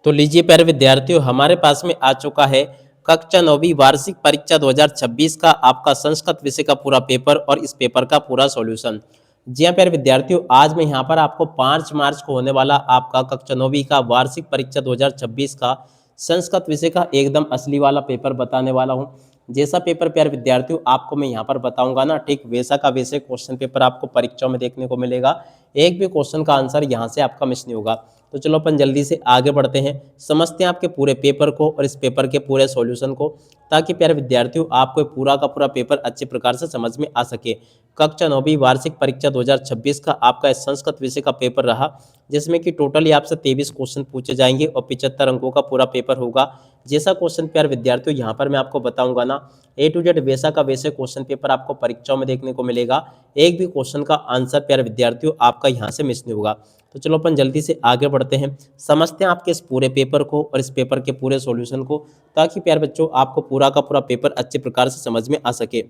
तो लीजिए प्यारे विद्यार्थियों, हमारे पास में आ चुका है कक्षा 9वीं वार्षिक परीक्षा 2026 का आपका संस्कृत विषय का पूरा पेपर और इस पेपर का पूरा सॉल्यूशन। जी हाँ प्यारे विद्यार्थियों, आज मैं यहाँ पर आपको 5 मार्च को होने वाला आपका कक्षा 9वीं का वार्षिक परीक्षा 2026 का संस्कृत विषय का एकदम असली वाला पेपर बताने वाला हूँ। जैसा पेपर प्यारे विद्यार्थियों आपको मैं यहाँ पर बताऊंगा ना, ठीक वैसा का वैसे क्वेश्चन पेपर आपको परीक्षाओं में देखने को मिलेगा। एक भी क्वेश्चन का आंसर यहाँ से आपका मिस नहीं होगा। तो चलो अपन जल्दी से आगे बढ़ते हैं, समझते हैं आपके पूरे पेपर को और इस पेपर के पूरे सॉल्यूशन को, ताकि प्यारे विद्यार्थियों आपको पूरा का पूरा पेपर अच्छे प्रकार से समझ में आ सके। कक्षा 9वीं वार्षिक परीक्षा 2026 का आपका इस संस्कृत विषय का पेपर रहा, जिसमें कि टोटली आपसे 23 क्वेश्चन पूछे जाएंगे और 75 अंकों का पूरा पेपर होगा। जैसा क्वेश्चन प्यारे विद्यार्थियों यहाँ पर मैं आपको बताऊंगा ना, ए टू जेड वैसा का वैसे क्वेश्चन पेपर आपको परीक्षाओं में देखने को मिलेगा। एक भी क्वेश्चन का आंसर प्यारे विद्यार्थियों आपका यहाँ से मिस नहीं होगा। तो चलो अपन जल्दी से आगे बढ़ते हैं, समझते हैं आपके इस पूरे पेपर को और इस पेपर के पूरे सॉल्यूशन को, ताकि प्यारे बच्चों आपको पूरा का पूरा पेपर अच्छे प्रकार से समझ में आ सके।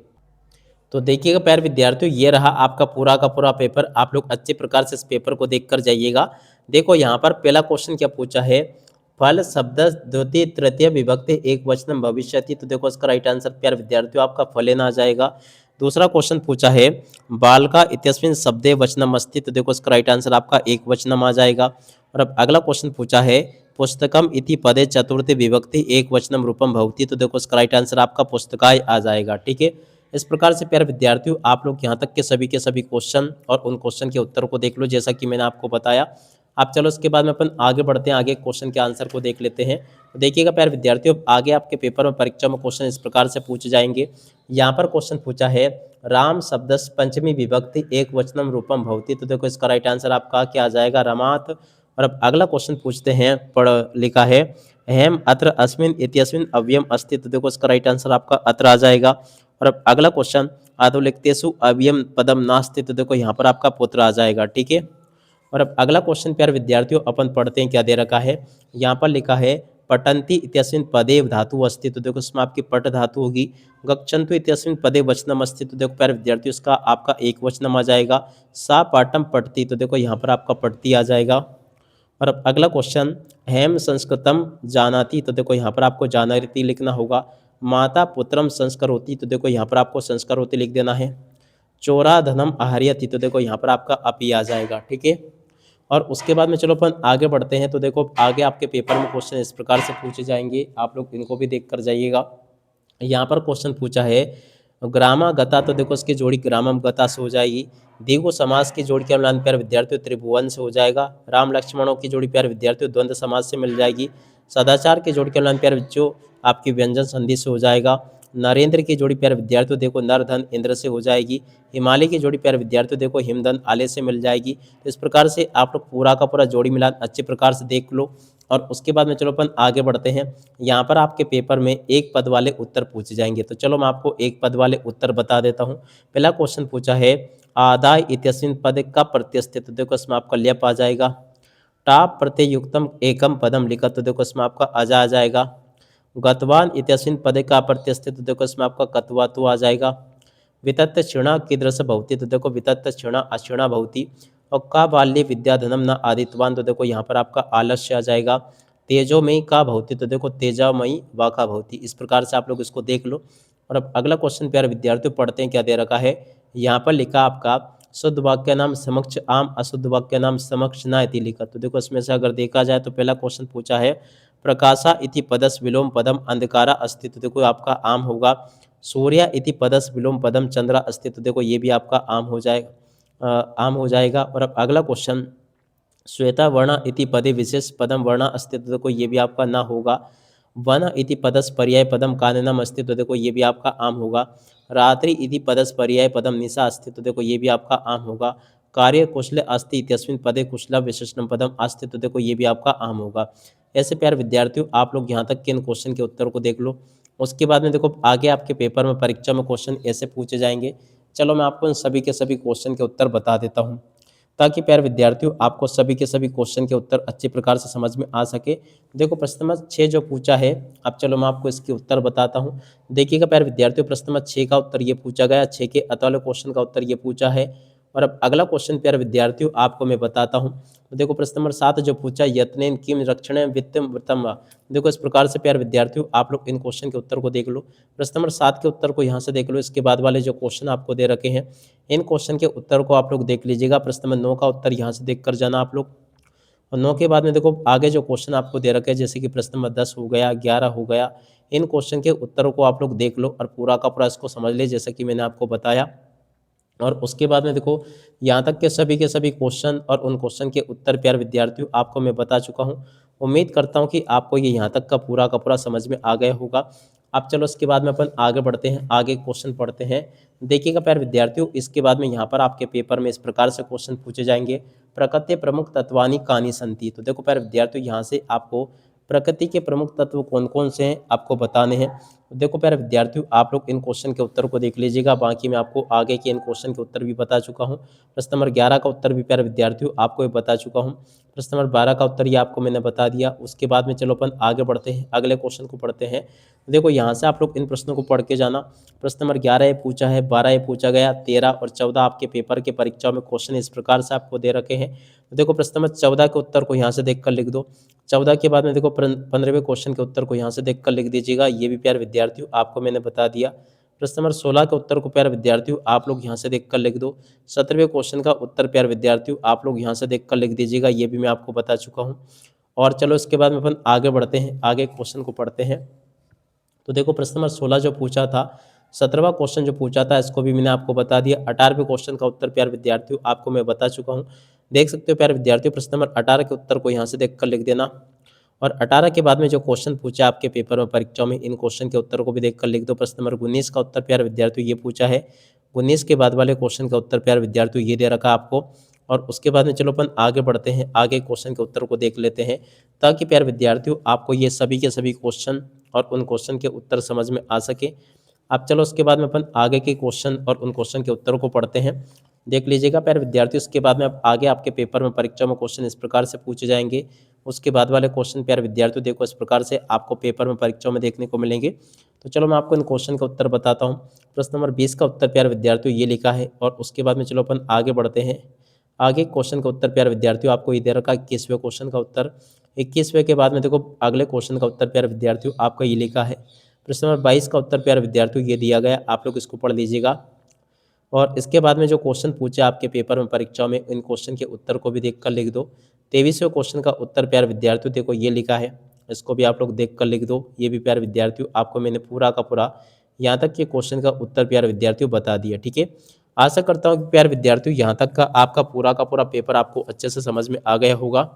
तो देखिएगा प्यारे विद्यार्थियों, ये रहा आपका पूरा का पूरा पेपर। आप लोग अच्छे प्रकार से इस पेपर को देख कर जाइएगा। देखो यहाँ पर पहला क्वेश्चन क्या पूछा है, फल शब्द द्वितीय तृतीय विभक्ति एक वचनम भविष्यति। तो देखो इसका राइट आंसर प्यारे विद्यार्थियों आपका फलेन आ जाएगा। दूसरा क्वेश्चन पूछा है, बालका इत्यस्मिन् शब्दे वचनम अस्ति। तो देखो इसका राइट आंसर आपका एक वचनम आ जाएगा। और अब अगला क्वेश्चन पूछा है, पुस्तकम इति पदे चतुर्थी विभक्ति एक वचनम रूपम भवति। तो देखो इसका राइट आंसर आपका पुस्तकाय आ जाएगा। ठीक है, इस प्रकार से प्यारे विद्यार्थियों आप लोग यहाँ तक के सभी क्वेश्चन और उन क्वेश्चन के उत्तर को देख लो, जैसा कि मैंने आपको बताया। अब चलो इसके बाद में अपन आगे बढ़ते हैं, आगे क्वेश्चन के आंसर को देख लेते हैं। तो देखिएगा प्यारे विद्यार्थियों, आगे आपके पेपर में परीक्षा में क्वेश्चन इस प्रकार से पूछे जाएंगे। यहाँ पर क्वेश्चन पूछा है, राम शब्द पंचमी विभक्ति एक वचनम रूपम भवति। तो देखो इसका राइट आंसर आपका क्या आ जाएगा, रमात। और अब अगला क्वेश्चन पूछते हैं, पढ़ लिखा है, हेम अत्र अस्मिन इत्यस्मिन अव्ययम अस्ति। तो देखो इसका राइट आंसर आपका अत्र आ जाएगा। और अब अगला क्वेश्चन, आधुलिक्तेषु अव्ययम पदम नास्ति। तो देखो यहाँ पर आपका पुत्र आ जाएगा। ठीक है, और अब अगला क्वेश्चन प्यारे विद्यार्थियों अपन पढ़ते हैं, क्या दे रखा है। यहाँ पर लिखा है, पठन्ति इत्यस्मिन् पदे धातु अस्ति। तो देखो इसमें आपकी पट धातु होगी। गच्छन्तु इत्यस्मिन् पदे वचनम अस्ति। तो देखो प्यारे विद्यार्थियों इसका आपका एक वचनम आ जाएगा। सा पाठम पठति। तो देखो यहाँ पर आपका पठती आ जाएगा। और अब अगला क्वेश्चन, हेम संस्कृतम जानाति। तो देखो यहाँ पर आपको जानाति लिखना होगा। माता पुत्रम संस्करोति। तो देखो यहाँ पर आपको संस्करोति लिख देना है। चोरा धनम आहर्यति। तो देखो यहाँ पर आपका अपी आ जाएगा। ठीक है, और उसके बाद में चलो अपन आगे बढ़ते हैं। तो देखो आगे आपके पेपर में क्वेश्चन इस प्रकार से पूछे जाएंगे, आप लोग इनको भी देख कर जाइएगा। यहाँ पर क्वेश्चन पूछा है, ग्रामा गता। तो देखो इसकी जोड़ी ग्रामम गता से हो जाएगी। द्विगु समास की जोड़ी के अनुमान प्यारे विद्यार्थियों त्रिभुवन से हो जाएगा। राम लक्ष्मणों की जोड़ी प्यारे विद्यार्थियों द्वंद्व समास से मिल जाएगी। सदाचार की जोड़ी के अनुमान प्यारे बच्चों आपकी व्यंजन संधि से हो जाएगा। नरेंद्र की जोड़ी प्यारे विद्यार्थियों देखो नर धन इंद्र से हो जाएगी। हिमालय की जोड़ी प्यारे विद्यार्थियों देखो हिमधन आले से मिल जाएगी। तो इस प्रकार से आप लोग पूरा का पूरा जोड़ी मिलान अच्छे प्रकार से देख लो। और उसके बाद में चलो अपन आगे बढ़ते हैं। यहाँ पर आपके पेपर में एक पद वाले उत्तर पूछे जाएंगे। तो चलो मैं आपको एक पद वाले उत्तर बता देता हूँ। पहला क्वेश्चन पूछा है, आदाय इत्यस्मिन् पद का प्रत्यय। तो देखो इसमें आपका ल्यप आ जाएगा। टा प्रत्ययुक्तम एकम पदम लिखा। तो देखो इसमें आपका अजा आ जाएगा। गतवान इत्यस्मिन् पदे का प्रत्यय। तो देखो इसमें आपका कतवा तो आ जाएगा। वितत्त क्षीणा कीदृश भवति। तो देखो वितत्त क्षीणा अक्षीणा भवति। और का बाल्य विद्याधनम न आदित्वान। तो देखो यहाँ पर आपका आलस्य आ जाएगा। तेजोमयी का भवति। तो देखो तेजोमयी वा का भवति। इस प्रकार से आप लोग इसको देख लो। और अब अगला क्वेश्चन प्यारे विद्यार्थियों पढ़ते हैं, क्या दे रखा है। यहाँ पर लिखा आपका, शुद्ध वाक्य नाम समक्ष आम अशुद्ध वाक्य नाम समक्ष ना इति लिखा। तो देखो इसमें से अगर देखा जाए तो पहला क्वेश्चन पूछा है, प्रकाशा इति पदस विलोम पदम अंधकारा अस्ति। तो देखो आपका आम होगा। सूर्य इति पदस विलोम पदम चंद्रा अस्ति। तो देखो ये भी आपका आम हो जाएगा, आम हो जाएगा। और अब अगला क्वेश्चन, श्वेता वर्ण इति पदे विशेष पदम वर्ण अस्ति। तो देखो ये भी आपका ना होगा। वन इति पदस पर्याय पदम काननम अस्ति। तो देखो ये भी आपका आम होगा। रात्रि इति पदस पर्याय पदम निशा अस्ति। तो देखो ये भी आपका आम होगा। कार्य कुशल अस्ति इत्यस्मिन् पदे कुशला विशेषणम पदम अस्ति। तो देखो ये भी आपका आम होगा। ऐसे प्यारे विद्यार्थियों आप लोग यहाँ तक के इन क्वेश्चन के उत्तर को देख लो। उसके बाद में देखो आगे आपके पेपर में परीक्षा में क्वेश्चन ऐसे पूछे जाएंगे। चलो मैं आपको इन सभी के सभी क्वेश्चन के उत्तर बता देता हूँ, ताकि प्यारे विद्यार्थियों आपको सभी के सभी क्वेश्चन के उत्तर अच्छे प्रकार से समझ में आ सके। देखो प्रश्न नंबर 6 जो पूछा है, अब चलो मैं आपको इसके उत्तर बताता हूँ। देखिएगा प्यारे विद्यार्थियों, प्रश्न नंबर 6 का उत्तर ये पूछा गया, 6 के अतवाले क्वेश्चन का उत्तर ये पूछा है, और अब अगला क्वेश्चन प्यारे विद्यार्थियों आपको मैं बताता हूँ। तो देखो प्रश्न नंबर 7 जो पूछा, यत्नेन किम रक्षणे वित्तम वृतम वा। देखो इस प्रकार से प्यारे विद्यार्थियों आप लोग इन क्वेश्चन के उत्तर को देख लो। प्रश्न नंबर 7 के उत्तर को यहाँ से देख लो। इसके बाद वाले जो क्वेश्चन आपको दे रखे हैं इन क्वेश्चन के उत्तर को आप लोग देख लीजिएगा। प्रश्न नंबर 9 का उत्तर यहाँ से देख कर जाना आप लोग। और 9 के बाद में देखो आगे जो क्वेश्चन आपको दे रखे हैं, जैसे कि प्रश्न नंबर 10 हो गया, 11 हो गया, इन क्वेश्चन के उत्तरों को आप लोग देख लो और पूरा का पूरा इसको समझ ले, जैसा कि मैंने आपको बताया। और उसके बाद में देखो यहाँ तक के सभी क्वेश्चन और उन क्वेश्चन के उत्तर प्यारे विद्यार्थियों आपको मैं बता चुका हूँ। उम्मीद करता हूँ कि आपको ये यहाँ तक का पूरा समझ में आ गया होगा। अब चलो इसके बाद में अपन आगे बढ़ते हैं, आगे क्वेश्चन पढ़ते हैं। देखिएगा प्यारे विद्यार्थियों, इसके बाद में यहाँ पर आपके पेपर में इस प्रकार से क्वेश्चन पूछे जाएंगे। प्रकृति प्रमुख तत्वानी कानी संति। तो देखो प्यारे विद्यार्थियों यहाँ से आपको प्रकृति के प्रमुख तत्व कौन कौन से हैं आपको बताने हैं। तो देखो प्यारे विद्यार्थियों आप लोग इन क्वेश्चन के उत्तर को देख लीजिएगा। बाकी मैं आपको आगे के इन क्वेश्चन के उत्तर भी बता चुका हूँ। प्रश्न नंबर 11 का उत्तर भी प्यारे विद्यार्थियों आपको ये बता चुका हूँ। प्रश्न नंबर 12 का उत्तर ये आपको मैंने बता दिया। उसके बाद में चलो अपन आगे बढ़ते हैं, अगले क्वेश्चन को पढ़ते हैं। देखो यहाँ से आप लोग इन प्रश्नों को पढ़ के जाना। प्रश्न नंबर 11 ये पूछा है, 12 ये पूछा गया, 13 और 14 आपके पेपर के परीक्षाओं में क्वेश्चन इस प्रकार से आपको दे रखे हैं। तो देखो प्रश्न नंबर 14 के उत्तर को यहाँ से देख कर लिख दो। 14 के बाद में देखो 15वें क्वेश्चन के उत्तर को यहाँ से देख कर लिख दीजिएगा। ये भी प्यारे विद्यार्थियों आपको मैंने बता दिया। प्रश्न नंबर 16 के उत्तर को प्यारे विद्यार्थियों आप लोग यहाँ से देख कर लिख दो। 17वें क्वेश्चन का उत्तर प्यारे विद्यार्थियों आप लोग यहाँ से देख कर लिख दीजिएगा। ये भी मैं आपको बता चुका हूँ। और चलो इसके बाद में अपन आगे बढ़ते हैं, आगे क्वेश्चन को पढ़ते हैं। तो देखो प्रश्न नंबर 16 जो पूछा था, 17वां क्वेश्चन जो पूछा था इसको भी मैंने आपको बता दिया। 18वें क्वेश्चन का उत्तर प्यारे विद्यार्थियों आपको मैं बता चुका हूँ। देख सकते हो प्यारे विद्यार्थियों, प्रश्न नंबर 18 के उत्तर को यहाँ से देख कर लिख देना। और 18 के बाद में जो क्वेश्चन पूछा आपके पेपर में परीक्षाओं में, इन क्वेश्चन के उत्तर को भी देख कर लिख दो। प्रश्न नंबर 19 का उत्तर प्यारे विद्यार्थियों ये पूछा है। 19 के बाद वाले क्वेश्चन का उत्तर प्यारे विद्यार्थियों ये दे रखा आपको। और उसके बाद में चलो अपन आगे बढ़ते हैं, आगे क्वेश्चन के उत्तर को देख लेते हैं, ताकि प्यारे विद्यार्थियों आपको ये सभी के सभी क्वेश्चन और उन क्वेश्चन के उत्तर समझ में आ सके। अब चलो उसके बाद में अपन आगे के क्वेश्चन और उन क्वेश्चन के उत्तरों को पढ़ते हैं। देख लीजिएगा प्यारे विद्यार्थियों, इसके बाद में अब आगे आपके पेपर में परीक्षा में क्वेश्चन इस प्रकार से पूछे जाएंगे। उसके बाद वाले क्वेश्चन प्यारे विद्यार्थियों देखो इस प्रकार से आपको पेपर में परीक्षाओं में देखने को मिलेंगे। तो चलो मैं आपको इन क्वेश्चन का उत्तर बताता हूँ। प्रश्न नंबर 20 का उत्तर प्यारे विद्यार्थियों ये लिखा है। और उसके बाद में चलो अपन आगे बढ़ते हैं, आगे क्वेश्चन का उत्तर प्यारे विद्यार्थियों आपको ये दे रखा 21वें क्वेश्चन का उत्तर। 21वें के बाद में देखो अगले क्वेश्चन का उत्तर प्यारे विद्यार्थियों आपका ये लिखा है। प्रश्न नंबर 22 का उत्तर प्यारे विद्यार्थियों ये दिया गया, आप लोग इसको पढ़ लीजिएगा। और इसके बाद में जो क्वेश्चन पूछे आपके पेपर में परीक्षा में, इन क्वेश्चन के उत्तर को भी देख कर लिख दो। 23वें क्वेश्चन का उत्तर प्यारे विद्यार्थियों देखो ये लिखा है, इसको भी आप लोग देख कर लिख दो। ये भी प्यारे विद्यार्थियों आपको मैंने पूरा का पूरा यहाँ तक के क्वेश्चन का उत्तर प्यारे विद्यार्थियों बता दिया। ठीक है, आशा करता हूँ कि प्यारे विद्यार्थियों यहाँ तक का आपका पूरा का पूरा पेपर आपको अच्छे से समझ में आ गया होगा।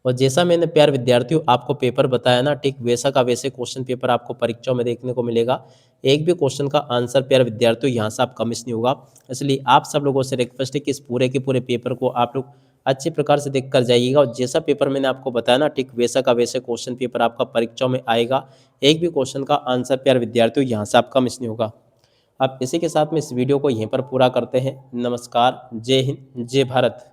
और जैसा मैंने प्यारे विद्यार्थियों आपको पेपर बताया ना, ठीक वैसा का वैसे क्वेश्चन पेपर आपको परीक्षाओं में देखने को मिलेगा। एक भी क्वेश्चन का आंसर प्यारे विद्यार्थियों यहाँ से आपका मिस नहीं होगा। इसलिए आप सब लोगों से रिक्वेस्ट है कि इस पूरे के पूरे पेपर को आप लोग अच्छे प्रकार से देख कर जाइएगा। और जैसा पेपर मैंने आपको बताया ना, ठीक वैसा का वैसे क्वेश्चन पेपर आपका परीक्षाओं में आएगा। एक भी क्वेश्चन का आंसर प्यारे विद्यार्थियों यहाँ से आपका मिस नहीं होगा। अब इसी के साथ में इस वीडियो को यहीं पर पूरा करते हैं। नमस्कार, जय हिंद, जय भारत।